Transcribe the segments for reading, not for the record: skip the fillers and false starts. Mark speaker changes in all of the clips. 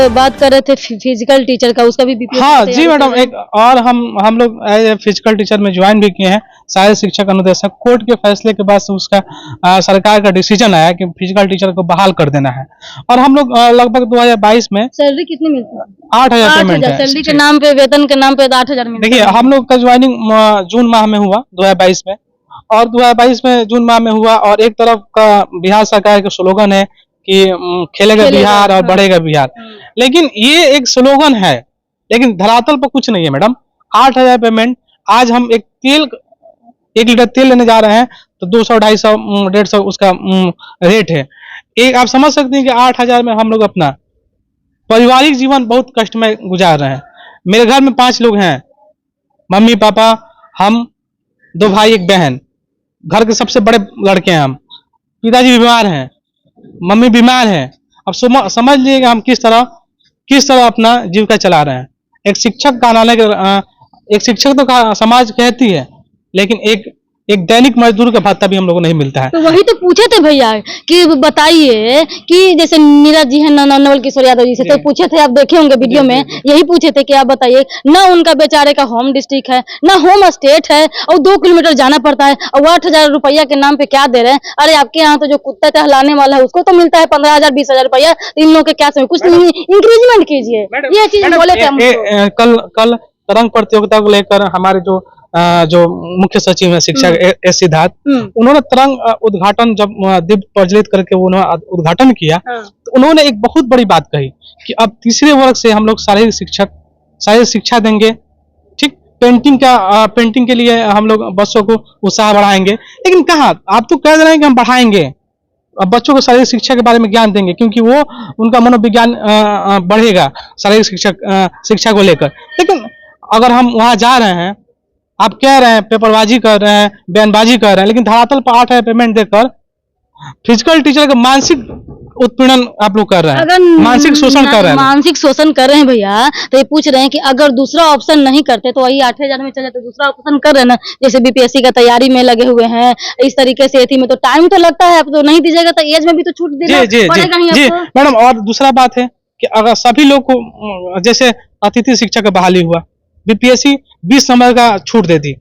Speaker 1: बात कर रहे थे फिजिकल टीचर का, उसका भी बीपीएससी
Speaker 2: हाँ जी मैडम, एक और हम लोग फिजिकल टीचर में ज्वाइन भी किए हैं। शारीरिक शिक्षक अनुदेशक कोर्ट के फैसले के बाद से उसका सरकार का डिसीजन आया कि फिजिकल टीचर को बहाल कर देना है। और हम लोग लगभग 2022 में
Speaker 1: सैलरी कितनी मिलती है?
Speaker 2: 8,000 पेमेंट है।
Speaker 1: सैलरी के नाम पे, वेतन के नाम पे 8,000 मिलता है।
Speaker 2: देखिए हम लोग का ज्वाइनिंग जून माह में हुआ 2022 में, और 2022 में जून माह में हुआ। और एक तरफ का बिहार सरकार का स्लोगन है कि खेलेगा बिहार और बढ़ेगा बिहार, लेकिन ये एक स्लोगन है, लेकिन धरातल पर कुछ नहीं है मैडम। 8,000 पेमेंट, आज हम 1 लीटर तेल लेने जा रहे हैं तो 200, 250, 150 उसका रेट है। एक आप समझ सकते हैं कि 8,000 में हम लोग अपना पारिवारिक जीवन बहुत कष्ट में गुजार रहे हैं। मेरे घर में 5 लोग हैं, मम्मी पापा, हम, 2 भाई 1 बहन, घर के सबसे बड़े लड़के हैं हम। पिताजी बीमार हैं, मम्मी बीमार है। अब समझ लीजिएगा हम किस तरह अपना जीविका चला रहे हैं। एक शिक्षक का नाले एक शिक्षक तो समाज कहती है, लेकिन एक दैनिक मजदूर का भत्ता भी हम लोगों को नहीं मिलता है।
Speaker 1: तो वही तो पूछे थे भैया कि बताइए कि जैसे नीरज जी है नवल किशोर यादव जी से, तो पूछे थे, आप देखे होंगे वीडियो में, यही पूछे थे कि आप बताइए ना, उनका बेचारे का होम डिस्ट्रिक्ट है ना होम स्टेट है, और 2 किलोमीटर जाना पड़ता है, और 8,000 रुपया के नाम पे क्या दे रहे हैं। अरे आपके यहाँ तो जो कुत्ता टहलाने वाला है उसको तो मिलता है 15,000 20,000 रुपया, इन लोगों के क्या समझ, कुछ इंक्रीजमेंट कीजिए। ये चीज बोले थे।
Speaker 2: कल तरंग प्रतियोगिता को लेकर हमारे जो मुख्य सचिव है शिक्षा एस सिद्धार्थ, उन्होंने तरंग उद्घाटन जब दीप प्रज्वलित करके उन्होंने उद्घाटन किया, तो उन्होंने एक बहुत बड़ी बात कही कि अब तीसरे वर्ग से हम लोग शारीरिक शिक्षा देंगे। ठीक, पेंटिंग के लिए हम लोग बच्चों को उत्साह बढ़ाएंगे। लेकिन कहाँ, आप तो कह रहे हैं कि हम बढ़ाएंगे, अब बच्चों को शारीरिक शिक्षा के बारे में ज्ञान देंगे, क्योंकि वो उनका मनोविज्ञान बढ़ेगा शारीरिक शिक्षा को लेकर। लेकिन अगर हम वहां जा रहे हैं, आप कह रहे हैं पेपरबाजी कर रहे हैं, बयानबाजी कर रहे हैं, लेकिन धरातल पर 8,000 पेमेंट देकर फिजिकल टीचर का मानसिक उत्पीड़न आप लोग कर रहे हैं, मानसिक शोषण कर रहे हैं।
Speaker 1: मानसिक शोषण कर रहे हैं भैया। तो ये पूछ रहे हैं कि अगर दूसरा ऑप्शन नहीं करते तो वही 8,000 में चले जाते, दूसरा ऑप्शन कर रहे हैं ना, जैसे बीपीएससी का तैयारी में लगे हुए हैं, इस तरीके से एथी में तो टाइम तो लगता है, आप तो नहीं दीजिएगा तो एज में भी तो छूट देना पड़ेगा ही आपको।
Speaker 2: मैडम, और दूसरा बात है कि अगर सभी लोग को, जैसे अतिथि शिक्षक का बहाली हुआ, बीपीएससी 20 नंबर का छूट देती,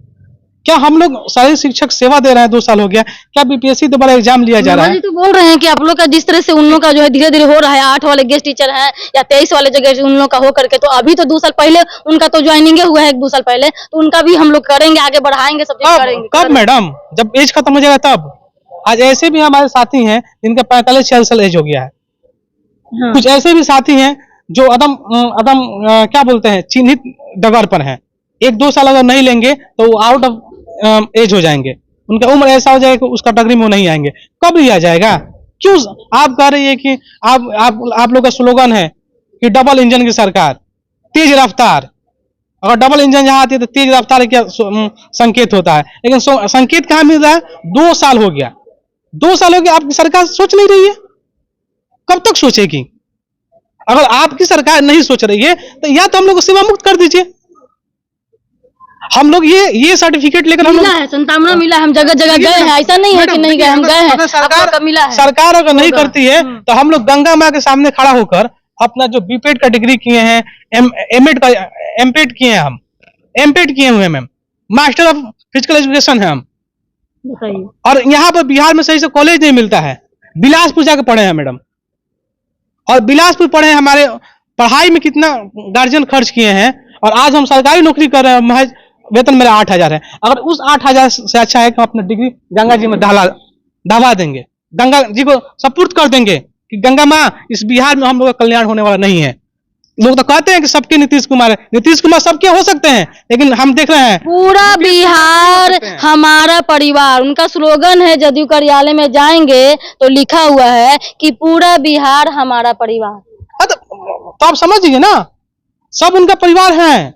Speaker 2: क्या हम लोग शारीरिक शिक्षक सेवा दे रहे हैं, 2 साल हो गया, क्या बीपीएससी दोबारा एग्जाम लिया जा रहा है?
Speaker 1: तो बोल रहे हैं कि आप लोग का जिस तरह से उन लोग का जो है धीरे धीरे हो रहा है, 8 वाले गेस्ट टीचर हैं या 23 वाले जगह उन लोग का हो करके, तो अभी तो 2 साल पहले उनका तो ज्वाइनिंग हुआ है 1-2 साल पहले, तो उनका भी हम लोग करेंगे, आगे बढ़ाएंगे, सब चीज करेंगे।
Speaker 2: कब मैडम, जब एज खत्म हो जाएगा तब। आज ऐसे भी हमारे साथी हैं जिनका 45-46 साल एज हो गया है। कुछ ऐसे भी साथी हैं जो अदम क्या बोलते हैं, चिन्हित डगर पर है। 1-2 साल अगर नहीं लेंगे तो वो आउट ऑफ एज हो जाएंगे, उनका उम्र ऐसा हो जाएगा कि उस कैटेगरी में वो नहीं आएंगे। कब लिया जाएगा? क्यों आप कह रही है कि आप लोग का स्लोगन है कि डबल इंजन की सरकार, तेज रफ्तार। अगर डबल इंजन जहां आती है तो तेज रफ्तार क्या संकेत होता है, लेकिन संकेत कहां मिल रहा है? 2 साल हो गया, 2 साल हो गया, आपकी सरकार सोच नहीं रही है। कब तक सोचेगी? अगर आपकी सरकार नहीं सोच रही है तो या तो हम लोग को सेवा मुक्त कर दीजिए। हम लोग ये सर्टिफिकेट लेकर हम लोग
Speaker 1: संतामना मिला है, हम जगह जगह गए हैं, ऐसा नहीं है कि नहीं गए, हम गए हैं।
Speaker 2: सरकार अगर नहीं करती है तो हम लोग गंगा माँ के सामने खड़ा होकर अपना जो बीपेड का डिग्री किए हैं, एमपेड किए हैं, हम एमपेड किए हुए हैं ma'am, master of physical education है हम। और यहाँ पर बिहार में सही से कॉलेज नहीं मिलता है, बिलासपुर जाकर पढ़े हैं मैडम, और बिलासपुर पढ़े हैं। हमारे पढ़ाई में कितना गार्जियन खर्च किए हैं, और आज हम सरकारी नौकरी कर रहे हैं, महज वेतन मेरा 8,000 है। अगर उस 8,000 से अच्छा है कि हम अपनी डिग्री गंगा जी में दहवा देंगे, गंगा जी को सपुर्द कर देंगे कि गंगा माँ, इस बिहार में हम लोग का कल्याण होने वाला नहीं है। लोग तो कहते हैं कि सबके नीतीश कुमार है, नीतीश कुमार सबके हो सकते हैं, लेकिन हम देख रहे हैं
Speaker 1: पूरा बिहार हमारा परिवार, उनका स्लोगन है। जदयू कार्यालय में जाएंगे तो लिखा हुआ है कि पूरा बिहार हमारा परिवार।
Speaker 2: तो आप समझिए ना, सब उनका परिवार है।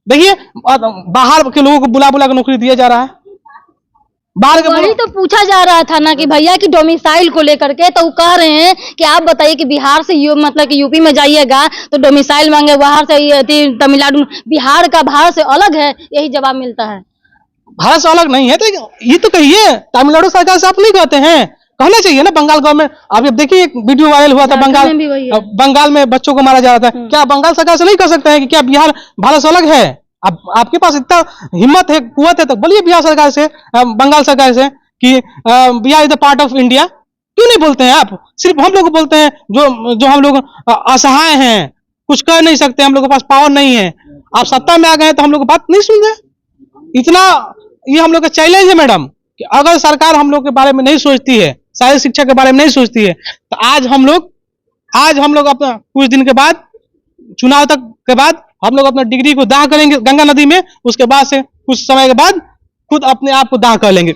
Speaker 2: देखिए बाहर के लोगों को बुला के नौकरी दिया जा रहा है, बाहर के।
Speaker 1: वही तो पूछा जा रहा था ना कि भैया की डोमिसाइल को लेकर के, तो वो कह रहे हैं कि आप बताइए कि बिहार से मतलब कि यूपी में जाइएगा तो डोमिसाइल मांगे, बाहर से तमिलनाडु, बिहार का भारत से अलग है, यही जवाब मिलता है।
Speaker 2: भारत से अलग नहीं है तो ये तो कहिए, तमिलनाडु सरकार से आप नहीं कहते हैं कहना चाहिए ना बंगाल गवर्नमेंट। अभी देखिए एक वीडियो वायरल हुआ था बंगाल में बच्चों को मारा जा रहा था। क्या बंगाल सरकार से नहीं कर सकते हैं कि क्या बिहार भारत से अलग है? अब आपके पास इतना हिम्मत है, कुवत है, तो बोलिए बिहार सरकार से, बंगाल सरकार से कि Bihar is the part of India. क्यों नहीं बोलते हैं आप? सिर्फ हम लोग बोलते हैं जो हम लोग असहाय हैं, कुछ कर नहीं सकते, हम लोग के पास पावर नहीं है। आप सत्ता में आ गए तो हम लोग बात नहीं सुन रहे। इतना ये हम लोग का चैलेंज है मैडम कि अगर सरकार हम लोग के बारे में नहीं सोचती है, शारीरिक शिक्षा के बारे में नहीं सोचती है, तो आज हम लोग अपना कुछ दिन के बाद, चुनाव तक के बाद हम लोग अपना डिग्री को दाह करेंगे गंगा नदी में। उसके बाद से कुछ समय के बाद खुद अपने आप को दाह कर लेंगे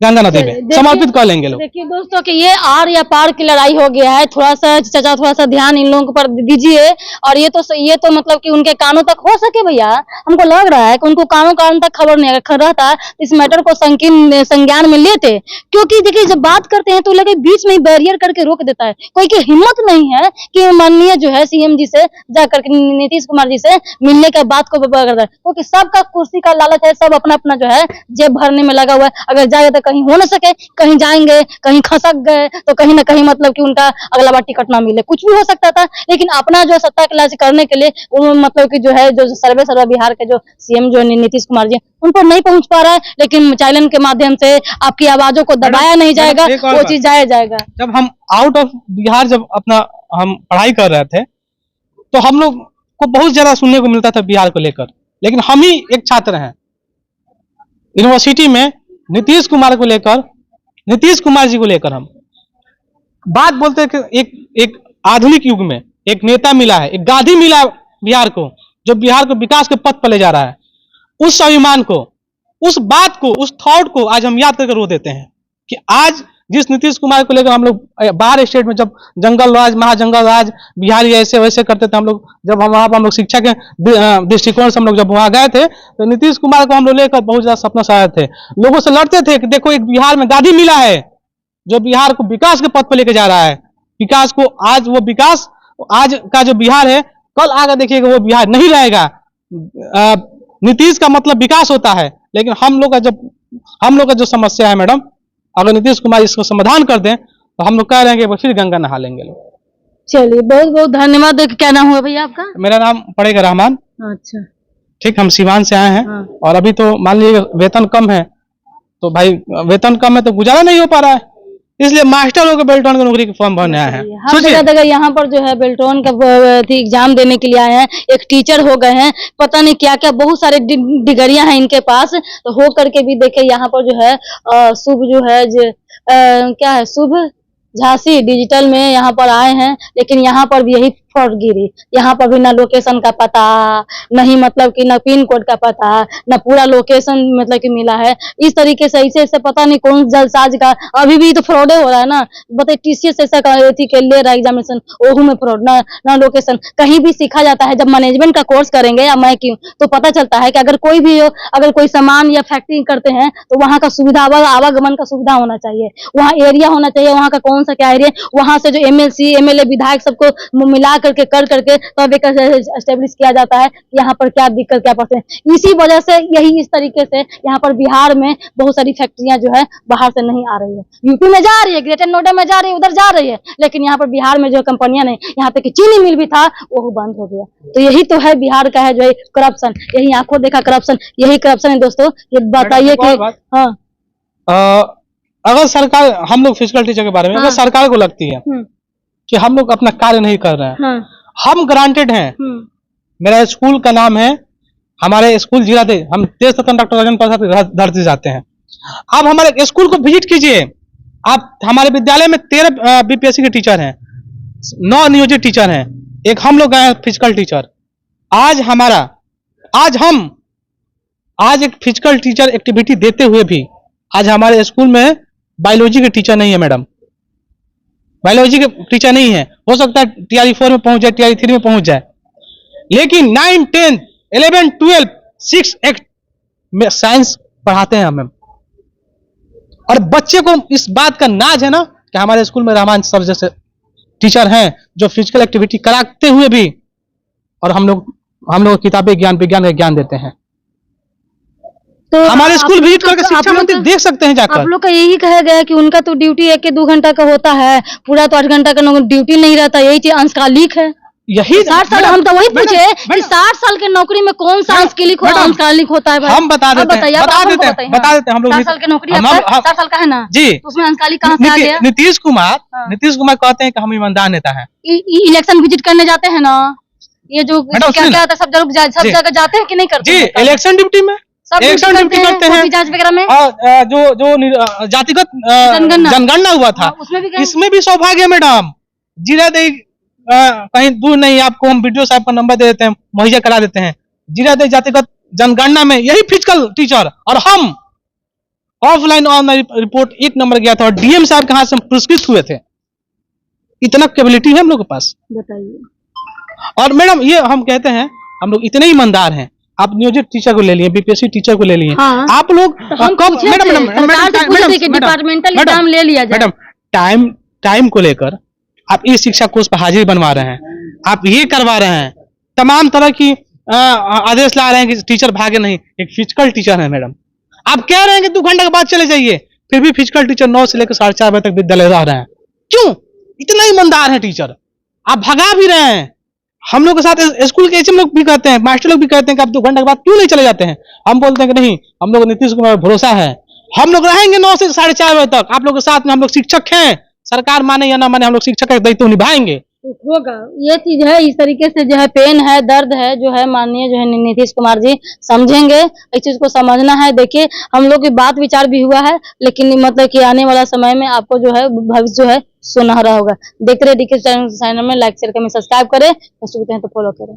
Speaker 2: गंगा नदी में, समर्पित कर लेंगे लोग।
Speaker 1: देखिए दोस्तों कि ये आर या पार की लड़ाई हो गया है। थोड़ा सा चाचा थोड़ा सा ध्यान इन लोगों पर दीजिए। और ये तो मतलब कि उनके कानों तक हो सके भैया, हमको लग रहा है कि उनको कानों तक खबर नहीं, अगर रहता इस मैटर को संज्ञान में लेते। क्योंकि देखिए जब बात करते हैं तो लगे बीच में ही बैरियर करके रोक देता है। कोई की हिम्मत नहीं है कि माननीय जो है सीएम जी से जाकर नीतीश कुमार जी से मिलने के बात को करता है, क्योंकि सबका कुर्सी का लालच है, सब अपना अपना जो है जेब भरने में लगा हुआ है। अगर जाए तो कहीं हो न सके, कहीं जाएंगे, कहीं खसक गए तो कहीं ना कहीं मतलब कि उनका अगला बार टिकट ना मिले, कुछ भी हो सकता था। लेकिन अपना जो सत्ता के लालच करने के लिए मतलब कि जो है जो सर्वे बिहार के जो सीएम जो नीतीश कुमार जी उन पर नहीं पहुंच पा रहा है। लेकिन चैनल के माध्यम से आपकी आवाजों को दबाया नहीं जाएगा, वो चीज जाएगा।
Speaker 2: जब हम आउट ऑफ बिहार जब अपना हम पढ़ाई कर रहे थे तो हम लोग को बहुत ज्यादा सुनने को मिलता था बिहार को लेकर। लेकिन हम ही एक छात्र हैं यूनिवर्सिटी में नीतीश कुमार को लेकर, नीतीश कुमार जी को लेकर हम बात बोलते हैं कि एक आधुनिक युग में एक नेता मिला है, एक गांधी मिला बिहार को, जो बिहार को विकास के पथ पर ले जा रहा है। उस स्वाभिमान को, उस बात को, उस थॉट को आज हम याद करके रो देते हैं कि आज जिस नीतीश कुमार को लेकर हम लोग बाहर स्टेट में जब जंगल राज, महाजंगल राज, बिहारी ऐसे वैसे करते थे, हम लोग जब वहां पर हम लोग शिक्षा के दृष्टिकोण से हम लोग जब वहां गए थे तो नीतीश कुमार को हम लोग लेकर बहुत ज्यादा सपना सजाए थे, लोगों से लड़ते थे कि देखो एक बिहार में गांधी मिला है जो बिहार को विकास के पथ पर लेके जा रहा है। विकास को आज वो विकास, आज का जो बिहार है कल आगे देखिएगा वो बिहार नहीं रहेगा। नीतीश का मतलब विकास होता है, लेकिन हम लोग का जो समस्या है मैडम, अगर नीतीश कुमार इसको समाधान कर दें तो हम लोग कह रहे हैं कि फिर गंगा नहा लेंगे लोग।
Speaker 1: चलिए बहुत बहुत धन्यवाद। क्या नाम हुआ भैया आपका?
Speaker 2: मेरा नाम पड़ेगा रहमान।
Speaker 1: अच्छा
Speaker 2: ठीक, हम सिवान से आए हैं। और अभी तो मान लीजिए वेतन कम है, तो भाई वेतन कम है तो गुजारा नहीं हो पा रहा है, इसलिए मास्टर लोग बेल्टोन की नौकरी के फॉर्म भरने आए हैं।
Speaker 1: सोचिए यहाँ पर जो है बेल्टोन का एग्जाम देने के लिए आए हैं, एक टीचर हो गए हैं, पता नहीं क्या क्या बहुत सारे डिग्रियां हैं इनके पास, तो हो करके भी देखे यहाँ पर जो है शुभ जो है क्या है शुभ झांसी डिजिटल में यहाँ पर आए हैं। लेकिन यहाँ पर भी यही फ्रॉड गिरी, यहाँ पर भी ना लोकेशन का पता, नहीं मतलब कि ना पिन कोड का पता, ना पूरा लोकेशन मतलब कि मिला है। इस तरीके से ऐसे पता नहीं कौन जलसाज का अभी भी तो फ्रॉड हो रहा है ना। बताइए टीसीएस ऐसा ले रहा है एग्जामिनेशन, ओहू में फ्रॉड, ना लोकेशन कहीं भी सीखा जाता है। जब मैनेजमेंट का कोर्स करेंगे या मैं क्यों तो पता चलता है कि अगर कोई भी हो, अगर कोई सामान या फैक्ट्री करते हैं तो वहाँ का सुविधा, आवागमन का सुविधा होना चाहिए, वहाँ एरिया होना चाहिए, वहाँ का कौन सा क्या एरिया, वहाँ से जो एमएलसी एमएलए विधायक सबको मिला करके कर करके तब एक एस्टेब्लिश किया जाता है यहाँ पर क्या दिक्कत क्या पड़ते हैं। इसी वजह से यही इस तरीके से यहाँ पर बिहार में बहुत सारी फैक्ट्रियां जो है बाहर से नहीं आ रही है, यूपी में जा रही है, ग्रेटर नोएडा में जा रही है, उधर जा रही है, लेकिन यहाँ पर बिहार में जो कंपनियां नहीं, यहाँ तक कि चीनी मिल भी था वो बंद हो गया। तो यही तो है बिहार का है जो है करप्शन, यही आंखों देखा करप्शन, यही करप्शन है दोस्तों। ये बताइए कि हाँ
Speaker 2: अगर सरकार, हम लोग फिजिकल टीचर के बारे में अगर सरकार को लगती है कि हम लोग अपना कार्य नहीं कर रहे हैं, हम ग्रांटेड हैं। मेरा स्कूल का नाम है, हमारे स्कूल जिला दे, हम देश रत्न डॉक्टर राजेंद्र प्रसाद धरती जाते हैं। आप हमारे स्कूल को विजिट कीजिए, आप हमारे विद्यालय में 13 बीपीएससी के टीचर हैं, 9 नियोजित टीचर हैं, एक हम लोग हैं फिजिकल टीचर। आज एक फिजिकल टीचर एक्टिविटी देते हुए भी आज हमारे स्कूल में बायोलॉजी के टीचर नहीं है मैडम, बायोलॉजी के टीचर नहीं है। हो सकता है टीआरई 4 में पहुंच जाए, टीआरई 3 में पहुंच जाए, लेकिन 9, 10, 11, 12, 6, 8 में साइंस पढ़ाते हैं हमें। और बच्चे को इस बात का नाज है ना कि हमारे स्कूल में रहमान सर जैसे टीचर हैं जो फिजिकल एक्टिविटी कराते हुए भी और हम लोग किताबें विज्ञान का ज्ञान देते हैं।
Speaker 1: तो
Speaker 2: हमारे स्कूल
Speaker 1: आप
Speaker 2: विजिट
Speaker 1: लोग
Speaker 2: करके
Speaker 1: का-
Speaker 2: शिक्षा
Speaker 1: आप लोग
Speaker 2: मंत्री
Speaker 1: का-
Speaker 2: देख सकते हैं
Speaker 1: आप
Speaker 2: जाकर।
Speaker 1: लोग का यही कहा गया है कि उनका तो ड्यूटी 1 के 2 घंटा का होता है, पूरा तो 8 घंटा का ड्यूटी नहीं रहता, यही चीज अंशकालिक है।
Speaker 2: यही
Speaker 1: 60 साल,
Speaker 2: मैडम,
Speaker 1: हम तो वही
Speaker 2: मैडम,
Speaker 1: पूछे कि
Speaker 2: मैडम,
Speaker 1: 60 साल के नौकरी में कौन सा
Speaker 2: मैडम,
Speaker 1: अंशकालिक
Speaker 2: मैडम,
Speaker 1: अंशकालिक होता है भाई?
Speaker 2: हम बता
Speaker 1: आप
Speaker 2: देते हैं,
Speaker 1: बताइए, आप
Speaker 2: बता
Speaker 1: हमको
Speaker 2: देते हैं,
Speaker 1: बताइए,
Speaker 2: बता
Speaker 1: हाँ।
Speaker 2: देते हैं हम लोग।
Speaker 1: 60 साल की नौकरी
Speaker 2: हम-
Speaker 1: आपका
Speaker 2: हम-
Speaker 1: 60 साल का है ना
Speaker 2: जी,
Speaker 1: तो उसमें अंशकालिक कहाँ से आ गया?
Speaker 2: नीतीश कुमार,
Speaker 1: हाँ।
Speaker 2: नीतीश कुमार कहते हैं कि हम ईमानदार नेता हैं।
Speaker 1: इलेक्शन विजिट करने जाते हैं ना, ये जो
Speaker 2: मैडम,
Speaker 1: क्या
Speaker 2: सुनिए
Speaker 1: क्या
Speaker 2: ना।
Speaker 1: होता है, सब
Speaker 2: जी।
Speaker 1: जगह जाते हैं कि नहीं करते
Speaker 2: जी,
Speaker 1: हैं?
Speaker 2: इलेक्शन ड्यूटी में,
Speaker 1: सब
Speaker 2: इलेक्शन ड्यूटी करते हैं,
Speaker 1: कॉपी जांच वगैरह में।
Speaker 2: और जातिगत
Speaker 1: जनगणना।
Speaker 2: जनगणना हुआ था,
Speaker 1: हाँ, उसमें भी गए।
Speaker 2: इसमें भी सौभाग्य मैडम, जीरादेई कहीं दूर नहीं, आपको हम वीडियो साहब का नंबर दे देते हैं, मुहैया करा देते हैं। जीरादेई जातिगत जनगणना में यही फिजिकल टीचर और हम ऑफलाइन ऑनलाइन रिपोर्ट 1 नंबर गया था, और डीएम साहब के हाथ से हम पुरस्कृत हुए थे। इतना कैपेबिलिटी है हम लोग के पास।
Speaker 1: बताइए।
Speaker 2: और मैडम ये हम कहते हैं, हम लोग इतने ईमानदार हैं। आप नियोजित टीचर को ले लिए, बीपीएससी टीचर को ले लिए,
Speaker 1: हाँ।
Speaker 2: आप लोग
Speaker 1: तो हम
Speaker 2: कब
Speaker 1: पूछे थे, सरकार से पूछे थे कि डिपार्टमेंटल एग्जाम ले लिया जाए।
Speaker 2: मैडम, टाइम को लेकर आप इस शिक्षा कोर्स पर हाजिरी बनवा रहे हैं, आप ये करवा रहे हैं, तमाम तरह की आदेश ला रहे हैं कि टीचर भागे नहीं। एक फिजिकल टीचर है मैडम, आप कह रहे हैं कि 2 घंटे के बाद चले जाइए, फिर भी फिजिकल टीचर 9 से लेकर 4:30 बजे तक विद्यालय रह रहे हैं। क्यों? इतना ईमानदार है टीचर, आप भगा भी रहे हैं। हम लोग के साथ स्कूल के एचएम लोग भी कहते हैं, मास्टर लोग भी कहते हैं कि आप 2 घंटे के बाद क्यों नहीं चले जाते हैं। हम बोलते हैं कि नहीं, हम लोग नीतीश कुमार पर भरोसा है, हम लोग रहेंगे 9 से 4:30 बजे तक आप लोग के साथ में। हम लोग शिक्षक हैं, सरकार माने या ना माने, हम लोग शिक्षक का दायित्व निभाएंगे।
Speaker 1: तो होगा, ये चीज है, इस तरीके से जो है पेन है, दर्द है, जो है माननीय जो है नीतीश कुमार जी समझेंगे, इस चीज को समझना है। देखिए हम लोग की बात विचार भी हुआ है, लेकिन मतलब कि आने वाला समय में आपको जो है भविष्य जो है सुनहरा होगा। देखते रहे डीके चैनल में, लाइक शेयर कमेंट सब्सक्राइब करें, तो फॉलो करें।